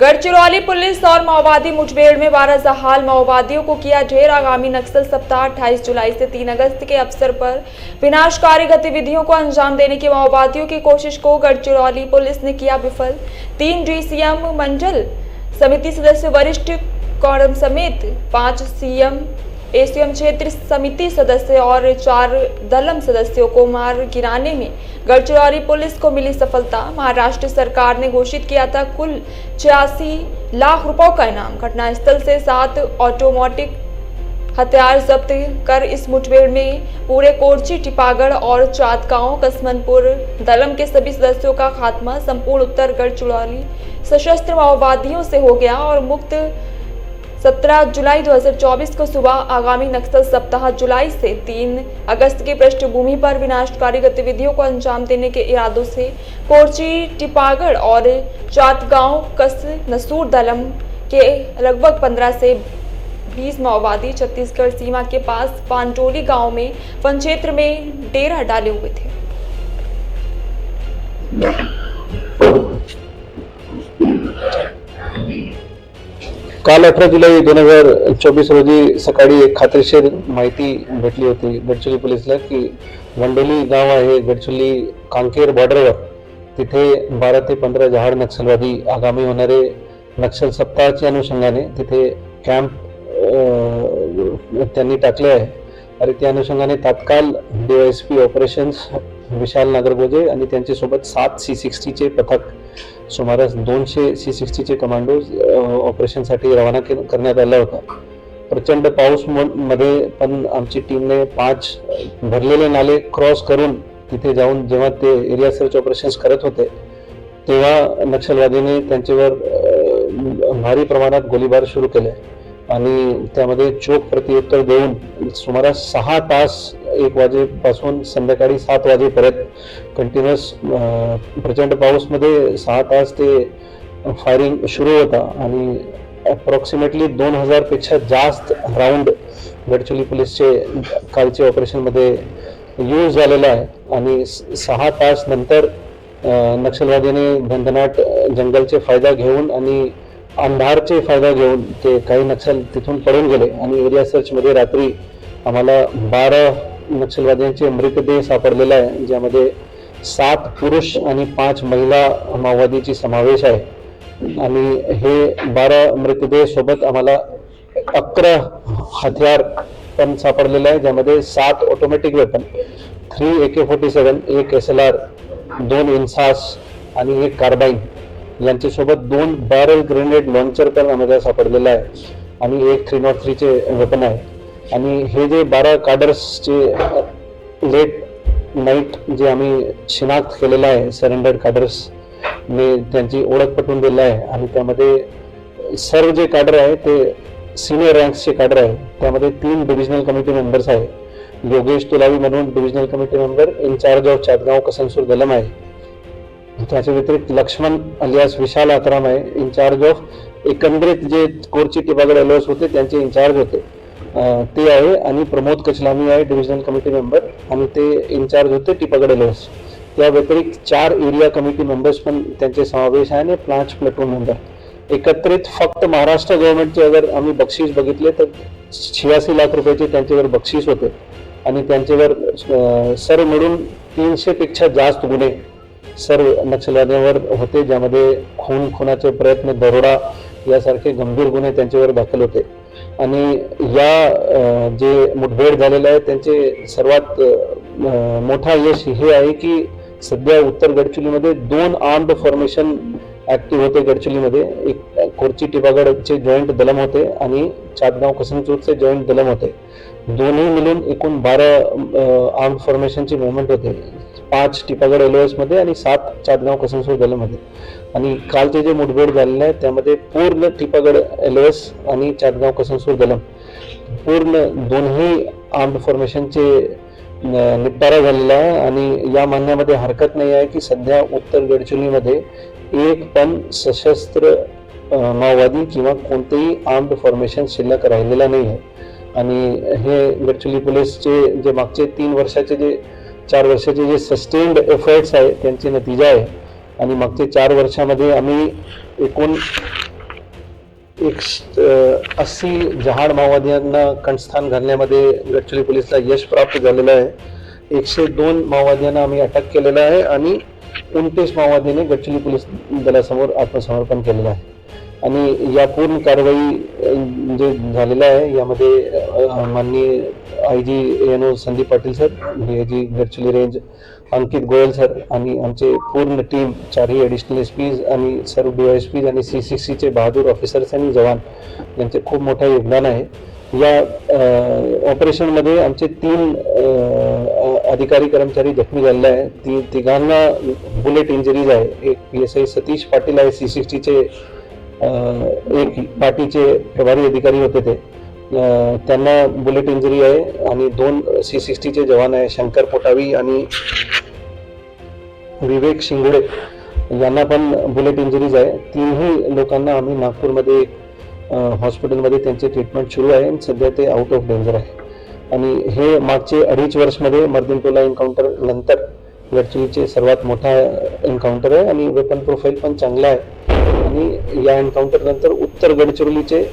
Gadchiroli police और माओवादी मुठभेड़ में 12 जहाल माओवादियों को किया ढेर। आगामी नक्सल सप्ताह 28 जुलाई से 3 अगस्त के अवसर पर विनाशकारी गतिविधियों को अंजाम देने की माओवादियों की कोशिश को गढ़चिरौली पुलिस ने किया विफल। 3 डीसीएम मंडल समिति सदस्य वरिष्ठ कौड़म समेत 5 सीएम एसीएम क्षेत्र समिति सदस्य और 4 दलम सदस्यों को मार गिराने में गढ़चिरौली पुलिस को मिली सफलता। महाराष्ट्र सरकार ने घोषित किया था कुल 86 लाख रुपयों का इनाम। घटनास्थल से 7 ऑटोमेटिक हथियार जब्त कर इस मुठभेड़ में पूरे कोरची, टिपागढ़ और चातगांव कसमनपुर दलम के सभी सदस्यों का खात्मा संपूर्ण उत्तर गढ़चिरौली सशस्त्र माओवादियों से हो गया और मुक्त 17 जुलाई 2024 को सुबह आगामी नक्सल सप्ताह जुलाई से 3 अगस्त की पृष्ठभूमि पर विनाशकारी गतिविधियों को अंजाम देने के इरादों से कोरची, टिपागढ़ और चातगांव कसनसूर दलम के लगभग 15 से 20 माओवादी छत्तीसगढ़ सीमा के पास पानटोली गांव में वन क्षेत्र में डेरा डाले हुए थे। काल 18 जुलै 2024 रोजी सकाळी एक खात्रीशीर माहिती भेटली होती गडचिरोली पोलिसला की वंडोली गाव आहे गडचिरोली कांकेर बॉर्डरवर, तिथे 12 ते 15 जहार नक्षलवादी आगामी होणारे नक्षल सप्ताहाच्या अनुषंगाने तिथे कॅम्प त्यांनी टाकले आहे आणि त्या अनुषंगाने तात्काळ डीवायएसपी ऑपरेशन्स विशाल नागरगोजे आणि त्यांच्या सोबत 7 C60 चे पथक सुमारास 200 C60 चे कमांडोज ऑपरेशनसाठी रवाना करण्यात आला होता। प्रचंड पाऊस मध्ये पण आमची टीमने 5 भरलेले नाले क्रॉस करून तिथे जाऊन जेव्हा ते एरिया सर्च ऑपरेशन्स करत होते तेव्हा नक्षलवादीने त्यांच्यावर भारी प्रमाणात गोळीबार सुरू केले आणि त्यामध्ये चोख प्रत्युत्तर देऊन सुमारास 6 तास 1 वाजेपासून संध्याकाळी 7 वाजेपर्यंत कंटिन्युअस प्रचंड पाऊसमध्ये 6 तास ते फायरिंग सुरू होता आणि अप्रॉक्सिमेटली 2000 पेक्षा जास्त राऊंड गडचिरोली पोलीसचे कालच्या ऑपरेशनमध्ये यूज झालेला आहे आणि 6 तास नंतर नक्षलवादीने धनधनाट जंगलचे फायदा घेऊन आणि अंधारचे फायदा घेऊन ते काही नक्षल तिथून पळून गेले आणि एरिया सर्च मध्ये रात्री आम्हाला 12 नक्षलवाद्यांचे मृतदेह सापडलेला आहे, ज्यामध्ये 7 पुरुष आणि 5 महिला माओवादीची समावेश आहे आणि हे 12 मृतदेह सोबत आम्हाला 11 हथियार पण सापडलेले आहे, ज्यामध्ये 7 ऑटोमॅटिक वेपन, 3 AK-47, 1 SLR, 2 इन्सास आणि 1 कार्बाइन यांच्यासोबत 2 बॅरल ग्रेनेड लॉन्चर पण आम्हाला सापडलेला आहे आणि 1 303 चे वेपन आहे आणि हे जे 12 काडर्सचे लेट नाईट जे आम्ही शिनाख्त केलेला आहे सरेंडर्ड काडर्स ने त्यांची ओळख पटवून दिली आहे आणि त्यामध्ये सर्व जे काडर आहे ते सिनियर रँक्सचे काडर आहे। त्यामध्ये 3 डिव्हिजनल कमिटी मेंबर्स आहे। योगेश तुलावी म्हणून divisional committee member incharge of Chatgaon Kasansur दलम आहे। त्याच्या व्यतिरिक्त लक्ष्मण अलियास विशाल आत्राम आहे, इन्चार्ज ऑफ एकंदरीत जे कोरची टिपागढ़ एलओएस होते त्यांचे इन्चार्ज होते ते आहे आणि प्रमोद कचलामी आहे डिव्हिजनल कमिटी मेंबर आणि ते इन्चार्ज होते टिपागढ़ एलओएस। त्या व्यतिरिक्त 4 एरिया कमिटी मेंबर्स पण त्यांचे समावेश आहे आणि 5 प्लेटून मेंबर। एकत्रित फक्त महाराष्ट्र गव्हर्नमेंटचे अगर आम्ही बक्षीस बघितले तर 86 लाख रुपयाचे त्यांच्यावर बक्षीस होते आणि त्यांच्यावर सर्व मिळून 300 पेक्षा जास्त गुन्हे सर्व नक्षलवाद्यांवर होते, ज्यामध्ये खुनाचे प्रयत्न, दरोडा यासारखे गंभीर गुन्हे त्यांच्यावर दाखल होते आणि या जे मुठभेड झालेले आहे त्यांचे सर्वात मोठा यश हे आहे की सध्या उत्तर गडचिरोलीमध्ये 2 आर्म्ड फॉर्मेशन ऍक्टिव्ह होते गडचिरोलीमध्ये। एक कोरची टिपागढ़चे जॉईंट दलम होते आणि चातगांव कसनसूरचे जॉईंट दलम होते। दोन्ही मिळून एकूण 12 आर्म्ड फॉर्मेशनची मुवमेंट होते, 5 टिपागढ़ एलओएस मध्ये आणि 7 चातगांव कसनसूर दलम मध्ये आणि कालचे जे मुठभेड झालेले आहे त्यामध्ये पूर्ण टिपागढ़ एलओएस आणि चातगांव कसनसूर दलम पूर्ण दोन्ही आर्म्ड फॉर्मेशनचे निपटारा झालेला आहे आणि या म्हणण्यामध्ये हरकत नाही आहे की सध्या उत्तर गडचिरोलीमध्ये एक पण सशस्त्र माओवादी किंवा कोणतेही आर्म्ड फॉर्मेशन शिल्लक राहिलेला नाही आहे आणि हे गडचिरोली पोलीसचे जे मागचे 3 वर्षाचे जे 4 वर्षाचे जे सस्टेन्ड एफर्ट्स आहे त्यांचे नतीजा आहे आणि मागचे 4 वर्षामध्ये आम्ही एकूण 80 जहाड माओवाद्यांना कंठस्थान घालण्यामध्ये गडचिरोली पोलिसला यश प्राप्त झालेलं आहे. 102 माओवाद्यांना आम्ही अटक केलेलं आहे आणि 29 माओवाद्यांनी गडचिरोली पोलीस दलासमोर आत्मसमर्पण केलेलं आहे. आणि या पूर्ण कारवाई जे झालेलं आहे यामध्ये माननीय IG ANO Sandeep Patil sir, DIG Gadchiroli range Ankit Goyal sir आणि आमचे पूर्ण टीम 4ही ॲडिशनल SPs आणि सर्व DYSPs आणि C60चे बहादूर ऑफिसर्स आणि जवान यांचे खूप मोठं योगदान आहे. या ऑपरेशनमध्ये आमचे 3 अधिकारी कर्मचारी जखमी झालेले आहे. तिघांना बुलेट इंजरीज आहे. एक PSI सतीश पाटील आहे C60चे, एक पार्टीचे प्रभारी अधिकारी होते ते, त्यांना बुलेट इंजरी आहे आणि 2 C60चे जवान आहे शंकर पोटावी आणि विवेक शिंगोडे यांना पण बुलेट इंजरीज आहे. 3ही लोकांना आम्ही नागपूरमध्ये हॉस्पिटलमध्ये त्यांचे ट्रीटमेंट सुरू आहे आणि सध्या ते आउट ऑफ डेंजर आहे. आणि हे मागचे 2.5 वर्षमध्ये मर्दिनटोला एन्काउंटर नंतर गडचिरोलीचे सर्वात मोठा एन्काउंटर आहे आणि वेपन प्रोफाईल पण चांगला आहे. आणि या एन्काउंटर नंतर उत्तर गडचिरोलीचे